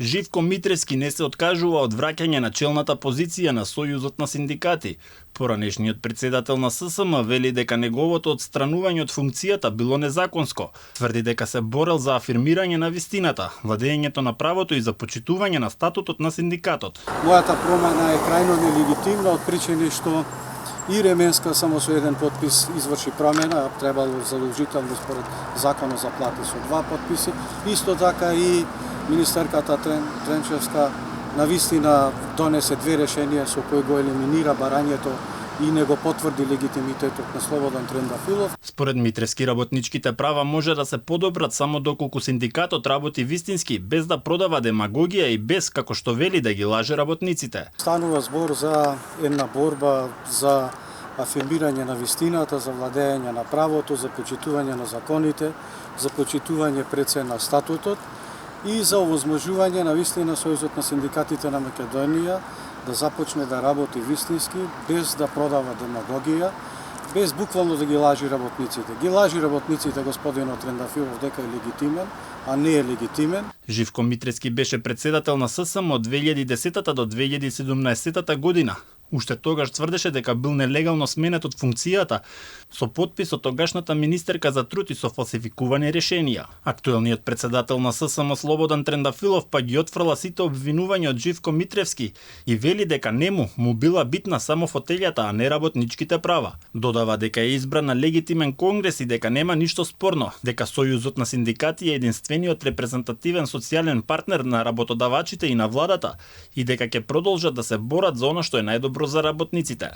Живко Митревски не се откажува од враќање на челната позиција на Сојузот на синдикати. Поранешниот председател на ССМ вели дека неговото отстранување од функцијата било незаконско. Тврди дека се борел за афирмирање на вистината, владењето на правото и за почитување на статутот на синдикатот. Мојата промена е крајно нелегитимна од причини што и Ременска само со еден подпис изврши промена, требало задолжително според законот за плати со 2 подписи. Исто така и министерката Тренчевска навистина донесе 2 решенија со кои го елиминира барањето и не го потврди легитимитетот на Слободан Трендафилов. Според Митревски, работничките права може да се подобрат само доколку синдикатот работи вистински, без да продава демагогија и без, како што вели, да ги лаже работниците. Станува збор за една борба за афирмирање на вистината, за владење на правото, за почитување на законите, за почитување пред се на статутот и за овозможување на вистина Сојузот на синдикатите на Македонија да започне да работи вистински, без да продава демагогија, без буквално да ги лажи работниците. Ги лажи работниците господинот Трендафилов дека е легитимен, а не е легитимен. Живко Митревски беше председател на ССМ од 2010 до 2017 година. Уште тогаш тврдеше дека бил нелегално сменет од функцијата со подпис од тогашната министерка за труд и со фалсификувани решенија. Актуелниот председател на ССМ Слободан Трендафилов па ги отфрла сите обвинувања од Живко Митревски и вели дека нему му била битна само фотелјата, а не работничките права. Додава дека е избран на легитимен конгрес и дека нема ништо спорно, дека Сојузот на синдикати е единствениот репрезентативен социјален партнер на работодавачите и на владата и дека ќе продолжат да се борат за она што е најдобро за работниците.